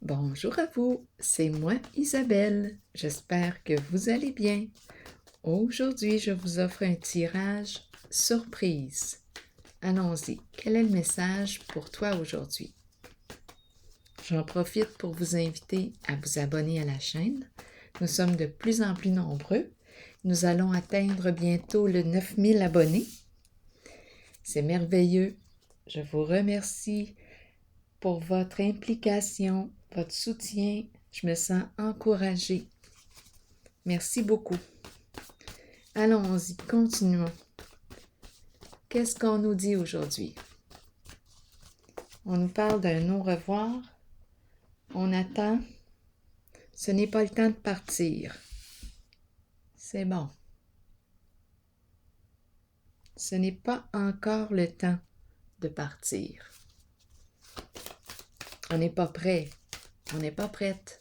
Bonjour à vous, c'est moi Isabelle. J'espère que vous allez bien. Aujourd'hui, je vous offre un tirage surprise. Allons-y, quel est le message pour toi aujourd'hui? J'en profite pour vous inviter à vous abonner à la chaîne. Nous sommes de plus en plus nombreux. Nous allons atteindre bientôt le 9000 abonnés. C'est merveilleux. Je vous remercie pour votre implication, votre soutien. Je me sens encouragée. Merci beaucoup. Allons-y, continuons. Qu'est-ce qu'on nous dit aujourd'hui? On nous parle d'un au revoir. On attend. Ce n'est pas le temps de partir. C'est bon. Ce n'est pas encore le temps de partir. On n'est pas prêt. On n'est pas prête.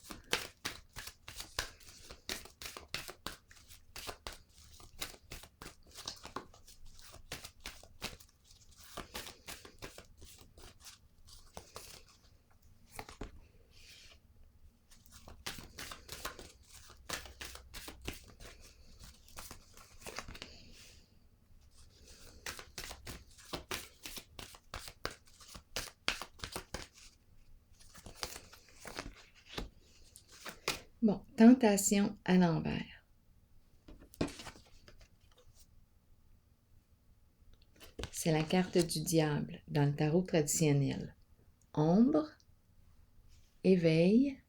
Bon, tentation à l'envers. C'est la carte du diable dans le tarot traditionnel. Ombre, éveil,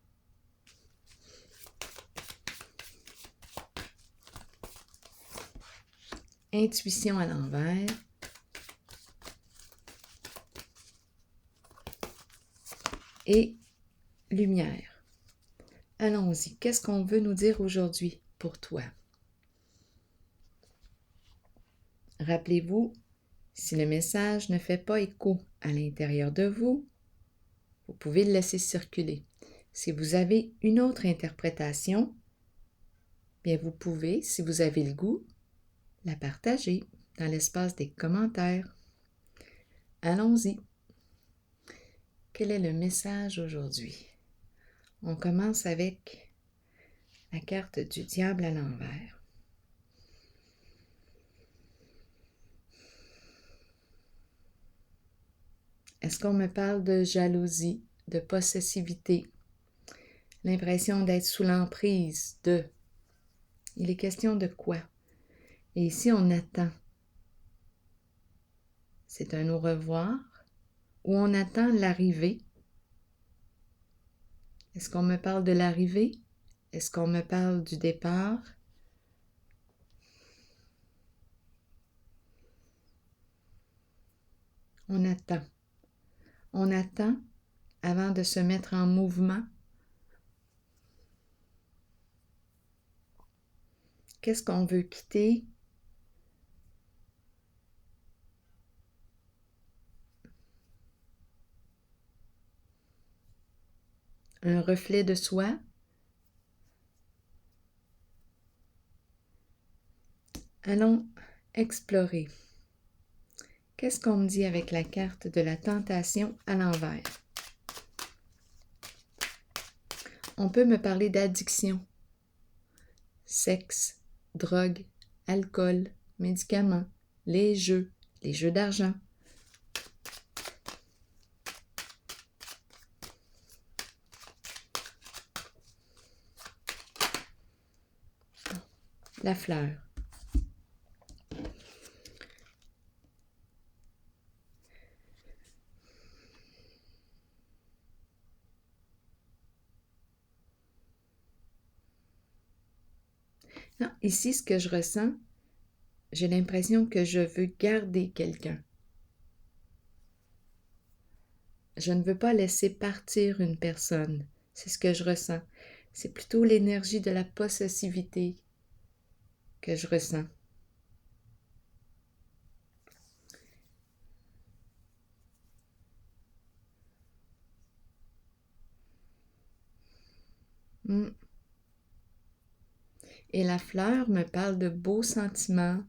intuition à l'envers, et lumière. Allons-y, qu'est-ce qu'on veut nous dire aujourd'hui pour toi? Rappelez-vous, si le message ne fait pas écho à l'intérieur de vous, vous pouvez le laisser circuler. Si vous avez une autre interprétation, bien vous pouvez, si vous avez le goût, la partager dans l'espace des commentaires. Allons-y. Quel est le message aujourd'hui? On commence avec la carte du diable à l'envers. Est-ce qu'on me parle de jalousie, de possessivité, l'impression d'être sous l'emprise de... Il est question de quoi? Et ici, on attend. C'est un au revoir ou on attend l'arrivée. Est-ce qu'on me parle de l'arrivée? Est-ce qu'on me parle du départ? On attend. On attend avant de se mettre en mouvement. Qu'est-ce qu'on veut quitter? Un reflet de soi? Allons explorer. Qu'est-ce qu'on me dit avec la carte de la tentation à l'envers? On peut me parler d'addiction, sexe, drogue, alcool, médicaments, les jeux d'argent. La fleur. Non, ici, ce que je ressens, j'ai l'impression que je veux garder quelqu'un. Je ne veux pas laisser partir une personne. C'est ce que je ressens. C'est plutôt l'énergie de la possessivité que je ressens. Et la fleur me parle de beaux sentiments,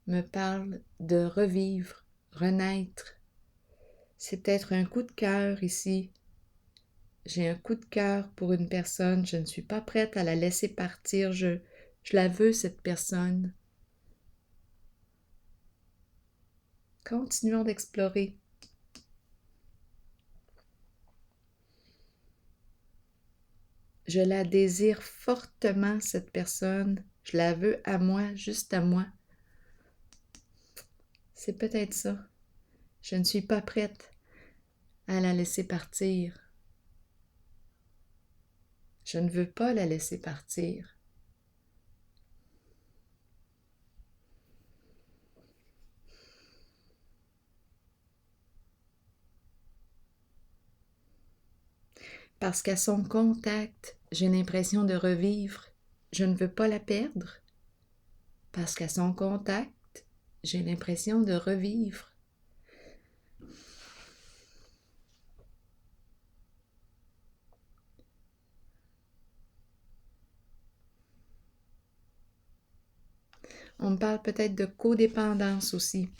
me parle de revivre, renaître. C'est peut-être un coup de cœur ici. j'ai un coup de cœur pour une personne, je ne suis pas prête à la laisser partir, je la veux, cette personne. Continuons d'explorer. Je la désire fortement, cette personne. Je la veux à moi, juste à moi. C'est peut-être ça. Je ne suis pas prête à la laisser partir. Je ne veux pas la laisser partir. Parce qu'à son contact, j'ai l'impression de revivre. Je ne veux pas la perdre. Parce qu'à son contact, j'ai l'impression de revivre. On me parle peut-être de codépendance aussi.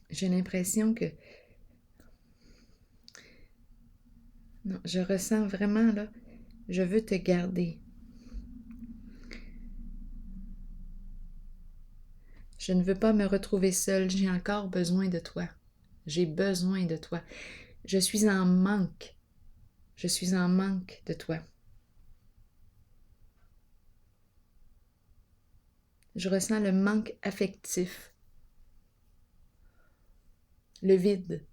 J'ai l'impression que... Non, je ressens vraiment, là, je veux te garder. Je ne veux pas me retrouver seule, j'ai encore besoin de toi. J'ai besoin de toi. Je suis en manque. Je suis en manque de toi. Je ressens le manque affectif, le vide.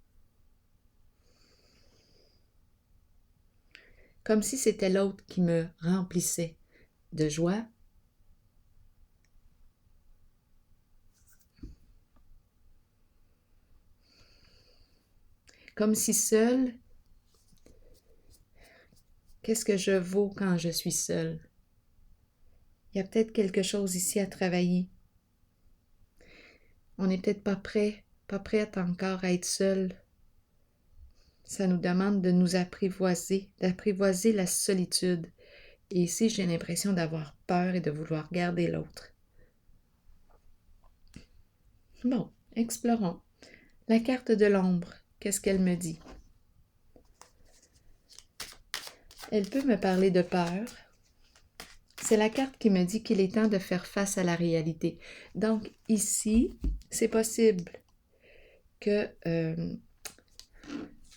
Comme si c'était l'autre qui me remplissait de joie, comme si seule, qu'est-ce que je vaux quand je suis seule? Il y a peut-être quelque chose ici à travailler. On n'est peut-être pas prête encore à être seule. Ça nous demande de nous apprivoiser, d'apprivoiser la solitude. Et ici, j'ai l'impression d'avoir peur et de vouloir garder l'autre. Bon, explorons. La carte de l'ombre, qu'est-ce qu'elle me dit? Elle peut me parler de peur. C'est la carte qui me dit qu'il est temps de faire face à la réalité. Donc, ici, c'est possible que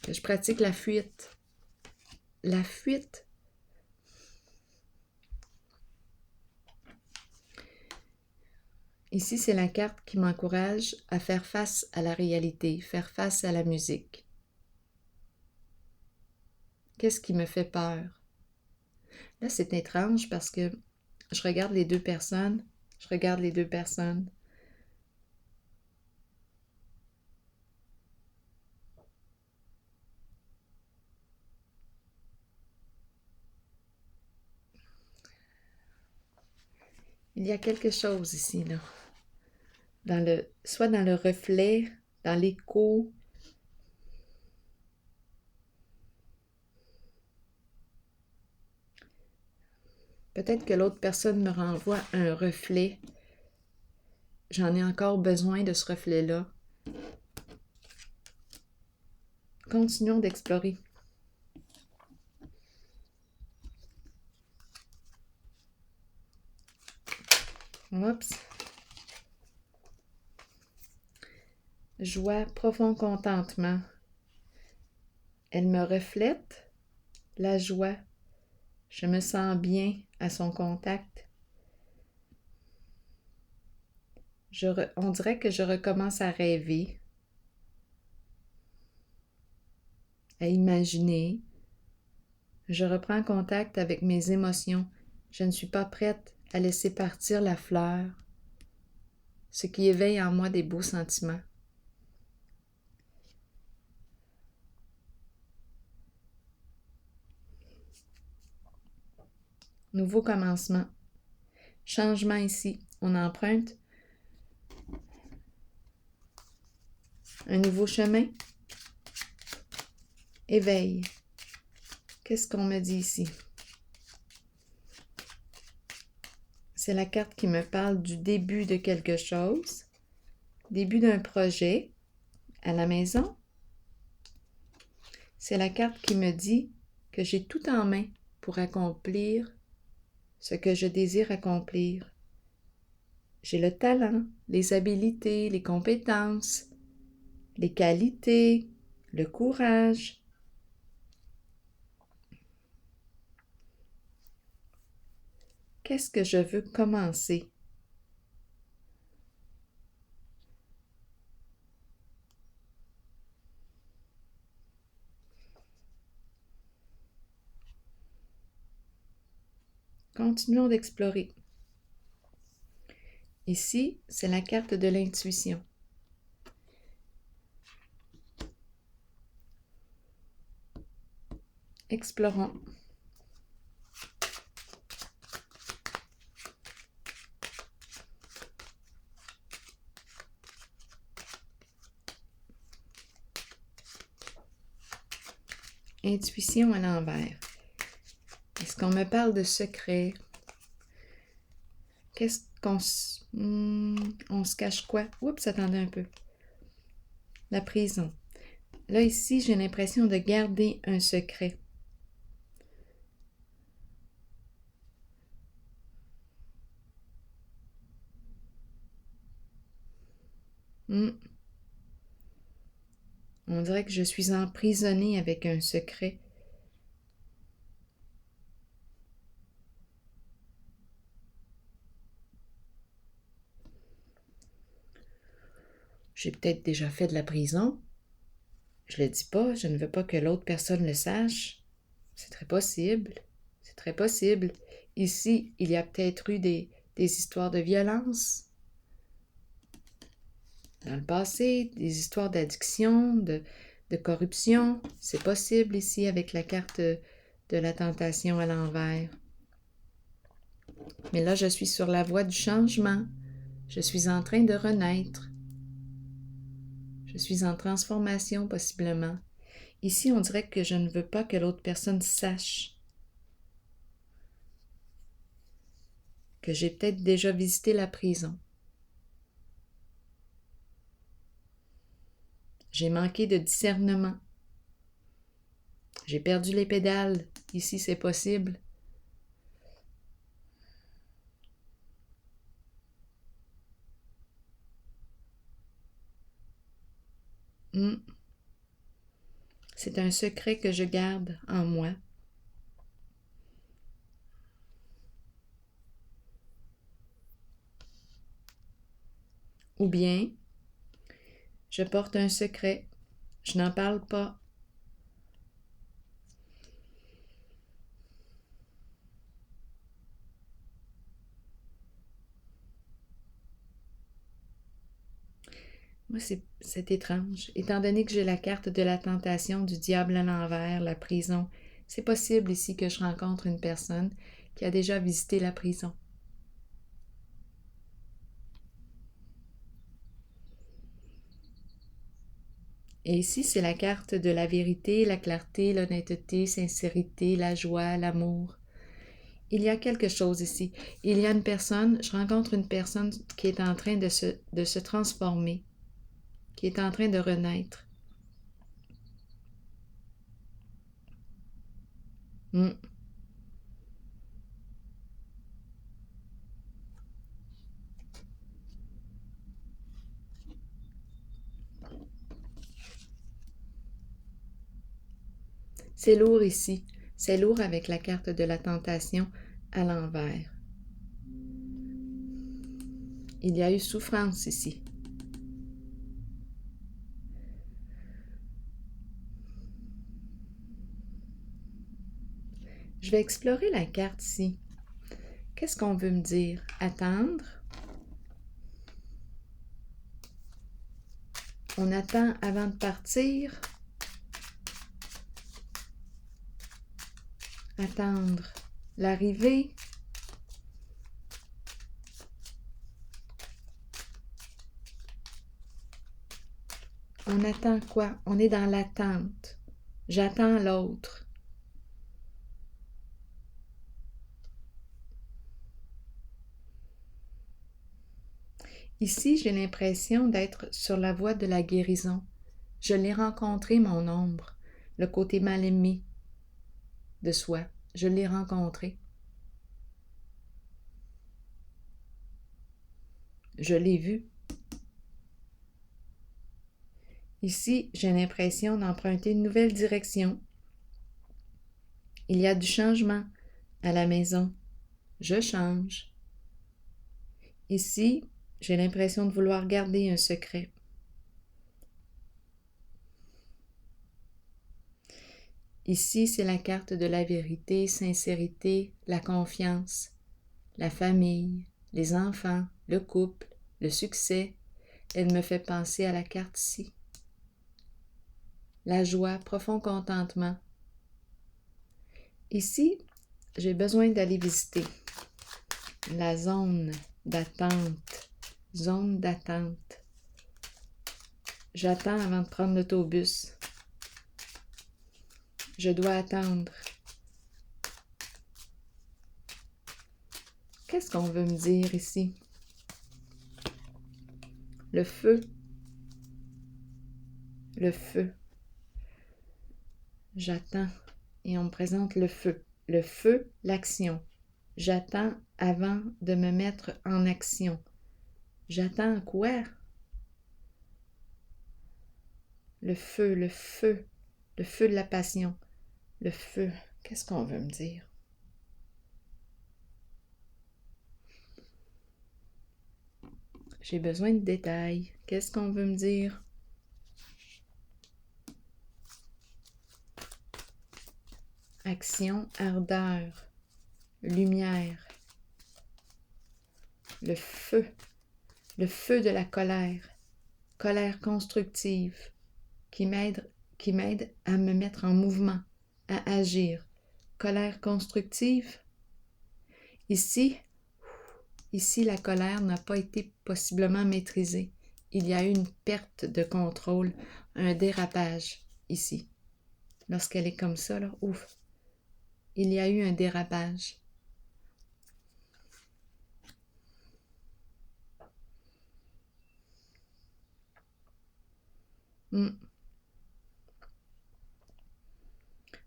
je pratique la fuite. La fuite. Ici, c'est la carte qui m'encourage à faire face à la réalité, faire face à la musique. Qu'est-ce qui me fait peur? Là, c'est étrange parce que je regarde les deux personnes. Il y a quelque chose ici, là. Soit dans le reflet, dans l'écho. Peut-être que l'autre personne me renvoie un reflet. J'en ai encore besoin de ce reflet-là. Continuons d'explorer. Oups. Joie, profond contentement. Elle me reflète la joie. Je me sens bien à son contact. On dirait que je recommence à rêver, à imaginer. Je reprends contact avec mes émotions. Je ne suis pas prête à laisser partir la fleur, ce qui éveille en moi des beaux sentiments. Nouveau commencement. Changement ici. On emprunte un nouveau chemin. Éveil. Qu'est-ce qu'on me dit ici? C'est la carte qui me parle du début de quelque chose, début d'un projet à la maison. c'est la carte qui me dit que j'ai tout en main pour accomplir ce que je désire accomplir. J'ai le talent, les habiletés, les compétences, les qualités, le courage. Qu'est-ce que je veux commencer? Continuons d'explorer. Ici, c'est la carte de l'intuition. Explorons. Intuition à l'envers. Est-ce qu'on me parle de secret? Qu'est-ce qu'on on se cache quoi? Oups, attendez un peu. La prison. Là, ici, j'ai l'impression de garder un secret. On dirait que je suis emprisonnée avec un secret. J'ai peut-être déjà fait de la prison. Je le dis pas, je ne veux pas que l'autre personne le sache. C'est très possible. C'est très possible. Ici, il y a peut-être eu des histoires de violence dans le passé, des histoires d'addiction, de corruption. C'est possible ici avec la carte de la tentation à l'envers. Mais là, je suis sur la voie du changement. Je suis en train de renaître. Je suis en transformation possiblement. Ici, on dirait que je ne veux pas que l'autre personne sache que j'ai peut-être déjà visité la prison. J'ai manqué de discernement. J'ai perdu les pédales. Ici, c'est possible. C'est un secret que je garde en moi. Ou bien, je porte un secret. Je n'en parle pas. Moi, c'est étrange. Étant donné que j'ai la carte de la tentation, du diable à l'envers, la prison, c'est possible ici que je rencontre une personne qui a déjà visité la prison. Et ici, c'est la carte de la vérité, la clarté, l'honnêteté, sincérité, la joie, l'amour. Il y a quelque chose ici. Il y a une personne, je rencontre une personne qui est en train de se transformer, qui est en train de renaître. C'est lourd ici. C'est lourd avec la carte de la tentation à l'envers. Il y a eu souffrance ici. Je vais explorer la carte ici. Qu'est-ce qu'on veut me dire? Attendre. On attend avant de partir. Attendre l'arrivée. On attend quoi? On est dans l'attente. J'attends l'autre. Ici, j'ai l'impression d'être sur la voie de la guérison. Je l'ai rencontré, mon ombre. le côté mal aimé de soi. Je l'ai rencontré. Je l'ai vu. Ici, j'ai l'impression d'emprunter une nouvelle direction. Il y a du changement à la maison. Je change. Ici, j'ai l'impression de vouloir garder un secret. Ici, c'est la carte de la vérité, sincérité, la confiance, la famille, les enfants, le couple, le succès. Elle me fait penser à la carte ici. La joie, profond contentement. Ici, j'ai besoin d'aller visiter la zone d'attente. Zone d'attente. J'attends avant de prendre l'autobus. Je dois attendre. Qu'est-ce qu'on veut me dire ici? Le feu. Le feu. J'attends et on me présente le feu. Le feu, l'action. J'attends avant de me mettre en action. J'attends quoi? Le feu, le feu. Le feu de la passion. Le feu. Qu'est-ce qu'on veut me dire? J'ai besoin de détails. Qu'est-ce qu'on veut me dire? Action, ardeur, lumière. Le feu de la colère constructive qui m'aide à me mettre en mouvement, à agir. Colère constructive. Ici, la colère n'a pas été possiblement maîtrisée. Il y a eu une perte de contrôle, un dérapage ici. Lorsqu'elle est comme ça, là, ouf, il y a eu un dérapage.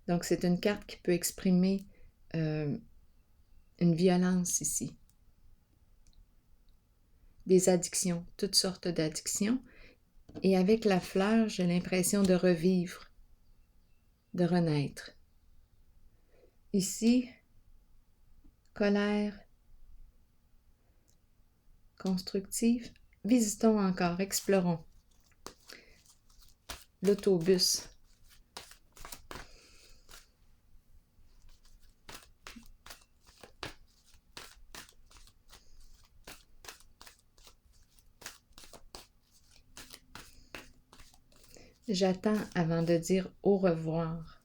Donc, c'est une carte qui peut exprimer une violence ici. Des addictions, toutes sortes d'addictions. Et avec la fleur, j'ai l'impression de revivre, de renaître. Ici, colère constructive. Visitons encore, explorons. L'autobus. J'attends avant de dire au revoir.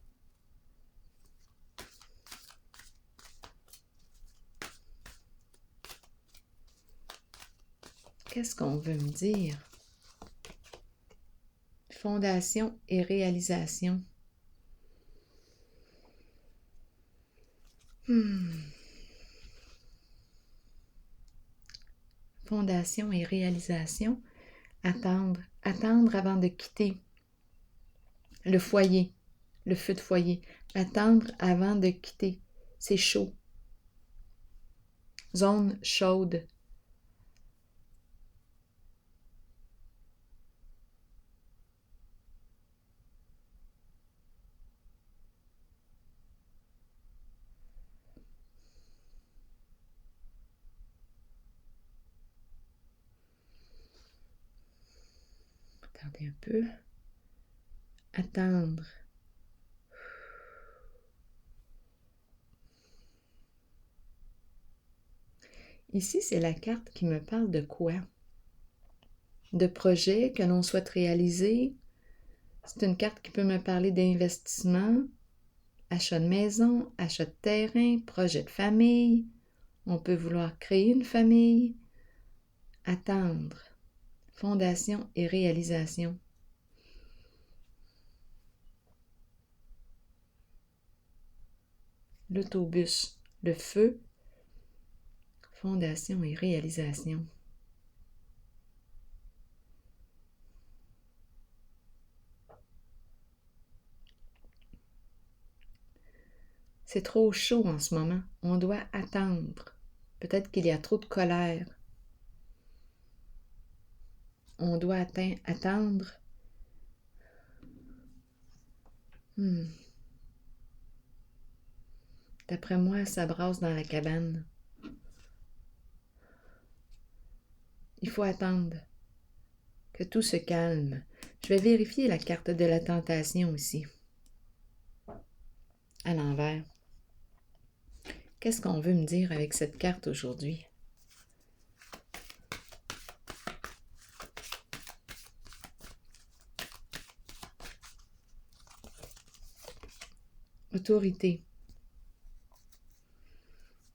Qu'est-ce qu'on veut me dire? Fondation et réalisation. Fondation et réalisation. Attendre avant de quitter le foyer, le feu de foyer. Attendre avant de quitter. C'est chaud. Zone chaude. Attendez un peu. Attendre. Ici, c'est la carte qui me parle de quoi? De projets que l'on souhaite réaliser. C'est une carte qui peut me parler d'investissement, achat de maison, achat de terrain, projet de famille. On peut vouloir créer une famille. Attendre. Fondation et réalisation. L'autobus, le feu, fondation et réalisation. C'est trop chaud en ce moment. On doit attendre. Peut-être qu'il y a trop de colère. On doit attendre. D'après moi, ça brasse dans la cabane. Il faut attendre que tout se calme. Je vais vérifier la carte de la tentation ici, à l'envers. Qu'est-ce qu'on veut me dire avec cette carte aujourd'hui? Autorité.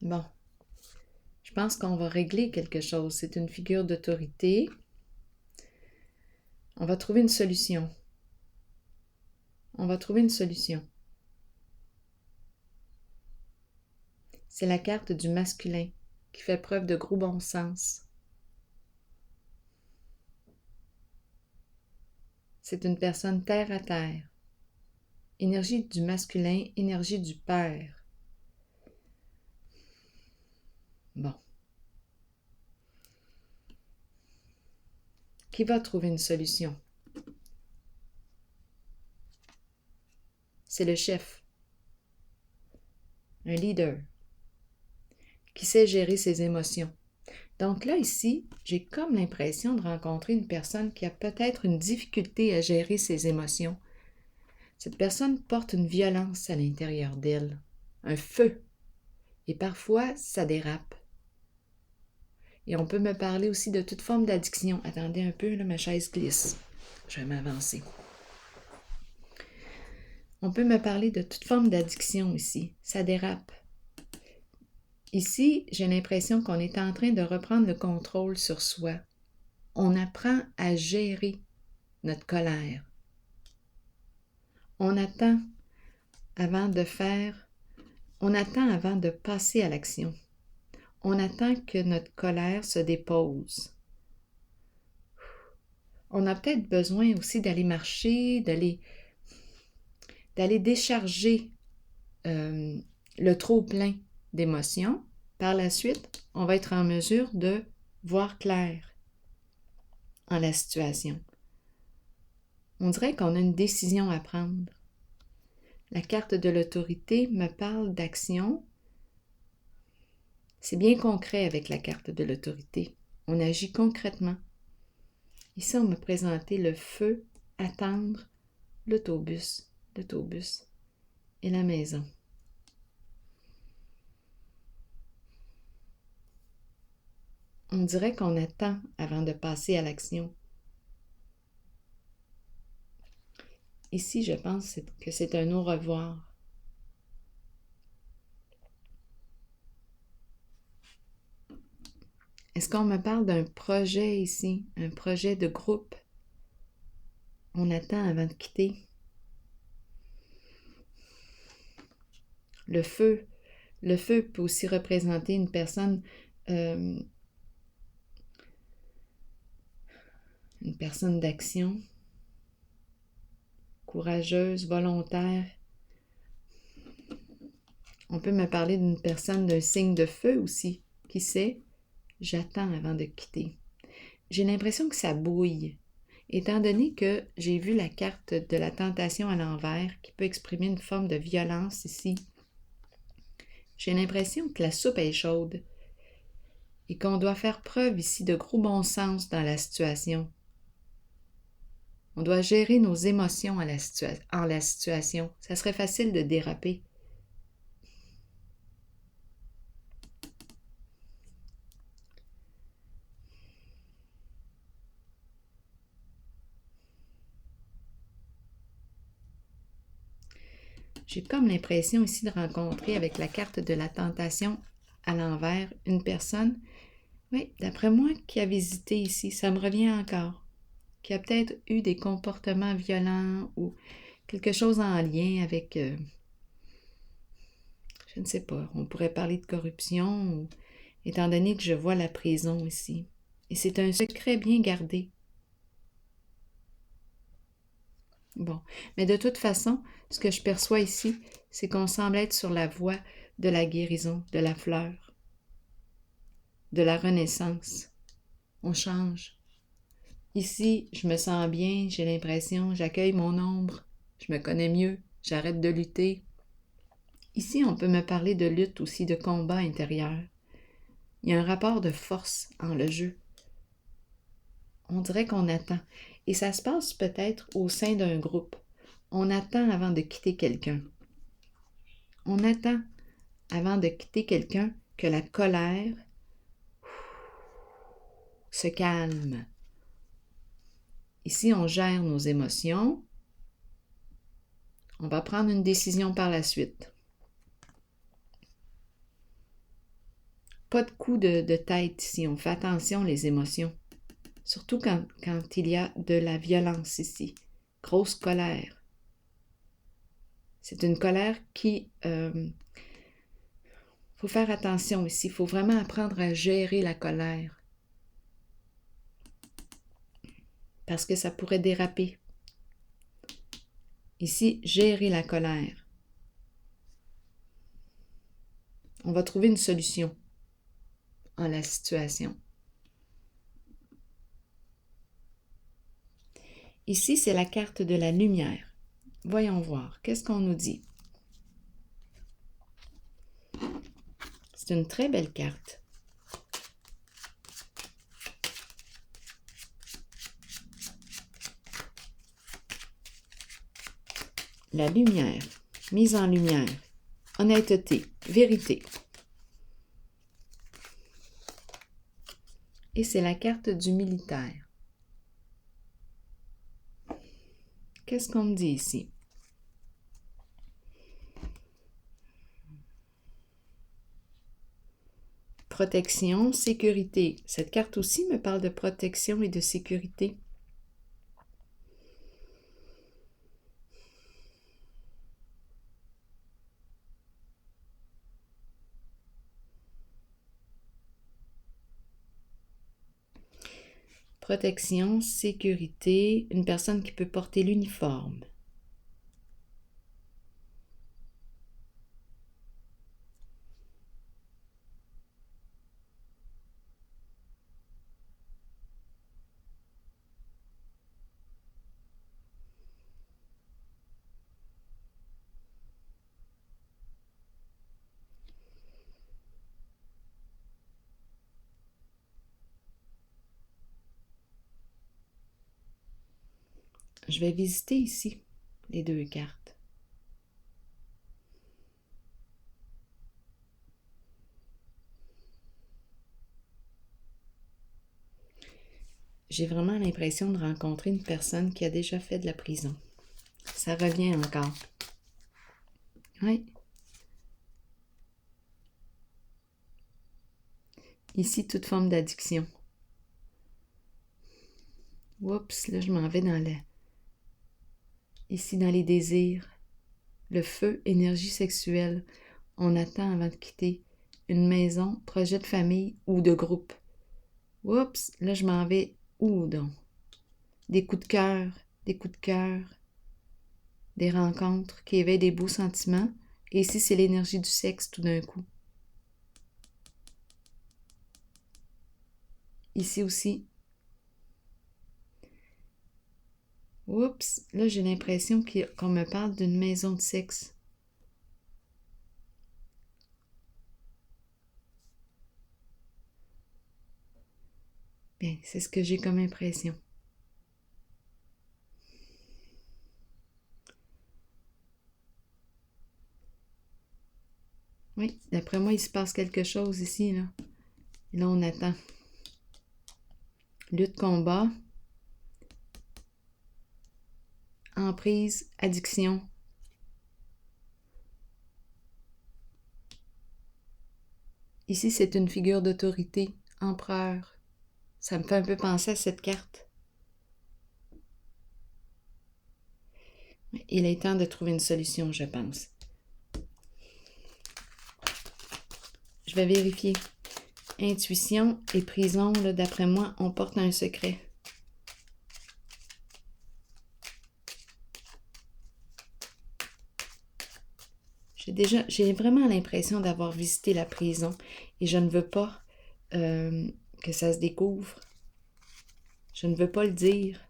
Bon, je pense qu'on va régler quelque chose. C'est une figure d'autorité. On va trouver une solution. On va trouver une solution. C'est la carte du masculin qui fait preuve de gros bon sens. C'est une personne terre à terre. Énergie du masculin, énergie du père. Bon. Qui va trouver une solution? C'est le chef. Un leader qui sait gérer ses émotions. Donc là, ici, j'ai comme l'impression de rencontrer une personne qui a peut-être une difficulté à gérer ses émotions. Cette personne porte une violence à l'intérieur d'elle, un feu, et parfois, ça dérape. Et on peut me parler aussi de toute forme d'addiction. Attendez un peu, là, ma chaise glisse. Je vais m'avancer. On peut me parler de toute forme d'addiction ici. Ça dérape. Ici, j'ai l'impression qu'on est en train de reprendre le contrôle sur soi. On apprend à gérer notre colère. On attend avant de passer à l'action. On attend que notre colère se dépose. On a peut-être besoin aussi d'aller marcher, d'aller décharger le trop-plein d'émotions. Par la suite, on va être en mesure de voir clair en la situation. On dirait qu'on a une décision à prendre. La carte de l'autorité me parle d'action. C'est bien concret avec la carte de l'autorité. On agit concrètement. Ici, on m'a présenté le feu, attendre, l'autobus et la maison. On dirait qu'on attend avant de passer à l'action. Ici, je pense que c'est un au revoir. Est-ce qu'on me parle d'un projet ici, un projet de groupe? On attend avant de quitter. Le feu peut aussi représenter une personne d'action, courageuse, volontaire. On peut me parler d'une personne d'un signe de feu aussi. Qui sait? J'attends avant de quitter. J'ai l'impression que ça bouille. Étant donné que j'ai vu la carte de la tentation à l'envers, qui peut exprimer une forme de violence ici, j'ai l'impression que la soupe est chaude et qu'on doit faire preuve ici de gros bon sens dans la situation. On doit gérer nos émotions en la situation. Ça serait facile de déraper. J'ai comme l'impression ici de rencontrer avec la carte de la tentation à l'envers une personne, oui, d'après moi, qui a visité ici, ça me revient encore, qui a peut-être eu des comportements violents ou quelque chose en lien avec, je ne sais pas, on pourrait parler de corruption, étant donné que je vois la prison ici. Et c'est un secret bien gardé. Bon, mais de toute façon, ce que je perçois ici, c'est qu'on semble être sur la voie de la guérison, de la fleur, de la renaissance. On change. Ici, je me sens bien, j'ai l'impression, j'accueille mon ombre, je me connais mieux, j'arrête de lutter. Ici, on peut me parler de lutte aussi, de combat intérieur. Il y a un rapport de force en le jeu. On dirait qu'on attend. Et ça se passe peut-être au sein d'un groupe. On attend avant de quitter quelqu'un. On attend avant de quitter quelqu'un que la colère se calme. Ici, on gère nos émotions. On va prendre une décision par la suite. Pas de coup de tête ici. On fait attention les émotions. Surtout quand il y a de la violence ici. Grosse colère. C'est une colère qui... faut faire attention ici. Il faut vraiment apprendre à gérer la colère. Parce que ça pourrait déraper. Ici, gérer la colère. On va trouver une solution à la situation. Ici, c'est la carte de la lumière. Voyons voir, qu'est-ce qu'on nous dit? C'est une très belle carte. La lumière, mise en lumière, honnêteté, vérité. Et c'est la carte du militaire. Qu'est-ce qu'on me dit ici? Protection, sécurité. Cette carte aussi me parle de protection et de sécurité. Protection, sécurité, une personne qui peut porter l'uniforme. Je vais visiter ici les deux cartes. J'ai vraiment l'impression de rencontrer une personne qui a déjà fait de la prison. Ça revient encore. Oui. Ici, toute forme d'addiction. Oups, là, je m'en vais dans la... Ici, dans les désirs. Le feu, énergie sexuelle. On attend avant de quitter une maison, projet de famille ou de groupe. Oups, là, je m'en vais où donc? Des coups de cœur, des rencontres qui éveillent des beaux sentiments. Et ici, c'est l'énergie du sexe tout d'un coup. Ici aussi. Oups, là, j'ai l'impression qu'on me parle d'une maison de sexe. Bien, c'est ce que j'ai comme impression. Oui, d'après moi, il se passe quelque chose ici, là. Et là, on attend. Lutte, combat. Emprise, addiction. Ici, c'est une figure d'autorité, empereur. Ça me fait un peu penser à cette carte. Il est temps de trouver une solution, je pense. Je vais vérifier. Intuition et prison, là, d'après moi, on porte un secret. J'ai vraiment l'impression d'avoir visité la prison et je ne veux pas que ça se découvre. Je ne veux pas le dire.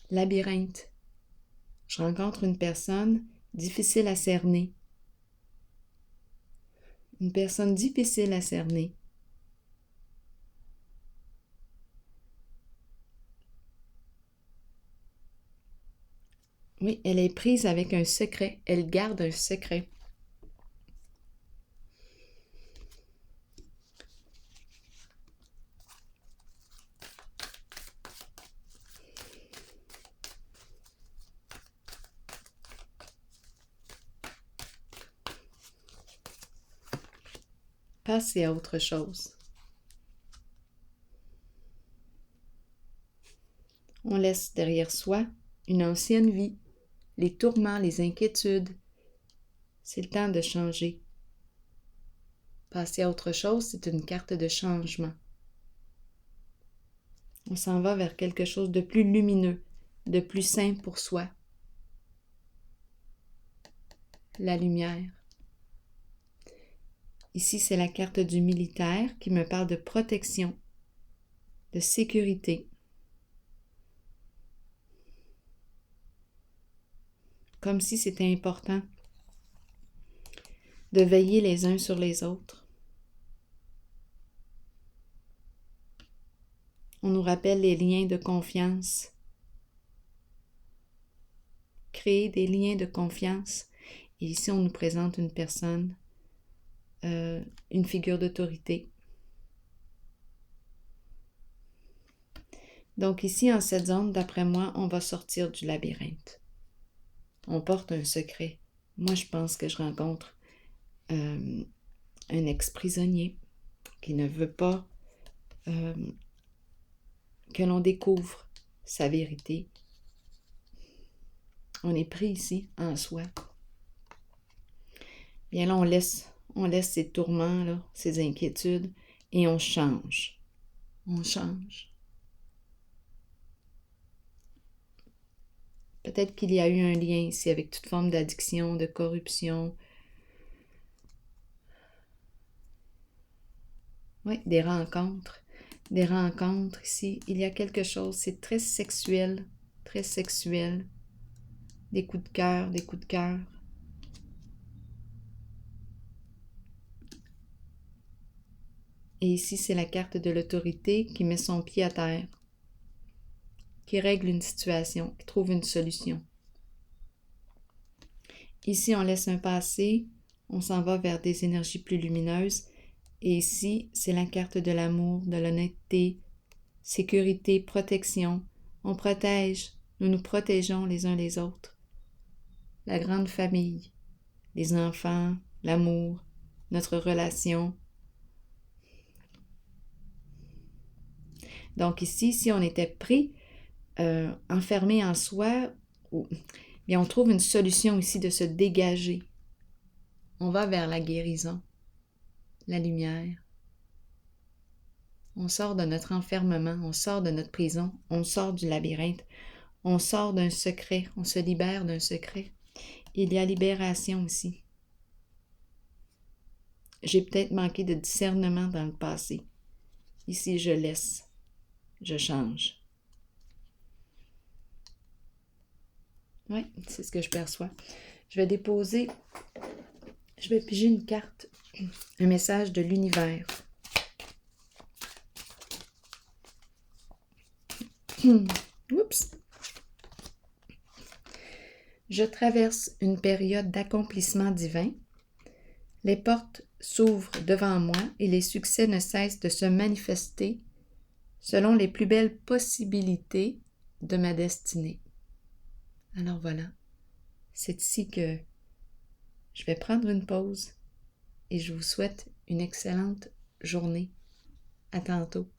Labyrinthe. Je rencontre une personne difficile à cerner. Une personne difficile à cerner. Oui, elle est prise avec un secret. Elle garde un secret. Passer à autre chose. On laisse derrière soi une ancienne vie, les tourments, les inquiétudes. C'est le temps de changer. Passer à autre chose, c'est une carte de changement. On s'en va vers quelque chose de plus lumineux, de plus sain pour soi. La lumière. Ici, c'est la carte du militaire qui me parle de protection, de sécurité. Comme si c'était important de veiller les uns sur les autres. On nous rappelle les liens de confiance. Créer des liens de confiance. Et ici, on nous présente une personne, une figure d'autorité. Donc ici, en cette zone, d'après moi, on va sortir du labyrinthe. On porte un secret. Moi, je pense que je rencontre un ex-prisonnier qui ne veut pas que l'on découvre sa vérité. On est pris ici, en soi. Bien là, on laisse ces tourments, là, ces inquiétudes, et on change. On change. Peut-être qu'il y a eu un lien ici avec toute forme d'addiction, de corruption. Oui, des rencontres. Des rencontres ici. Il y a quelque chose, c'est très sexuel. Très sexuel. Des coups de cœur, des coups de cœur. Et ici, c'est la carte de l'autorité qui met son pied à terre, qui règle une situation, qui trouve une solution. Ici, on laisse un passé, on s'en va vers des énergies plus lumineuses. Et ici, c'est la carte de l'amour, de l'honnêteté, sécurité, protection. On protège, nous nous protégeons les uns les autres. La grande famille, les enfants, l'amour, notre relation. Donc ici, si on était pris, enfermé en soi, bien on trouve une solution ici de se dégager. On va vers la guérison, la lumière. On sort de notre enfermement, on sort de notre prison, on sort du labyrinthe, on sort d'un secret, on se libère d'un secret. Il y a libération aussi. J'ai peut-être manqué de discernement dans le passé. Ici, je laisse, je change. Oui, c'est ce que je perçois. Je vais piger une carte, un message de l'univers. Oups! Je traverse une période d'accomplissement divin. Les portes s'ouvrent devant moi et les succès ne cessent de se manifester selon les plus belles possibilités de ma destinée. Alors voilà, c'est ici que je vais prendre une pause et je vous souhaite une excellente journée. À tantôt.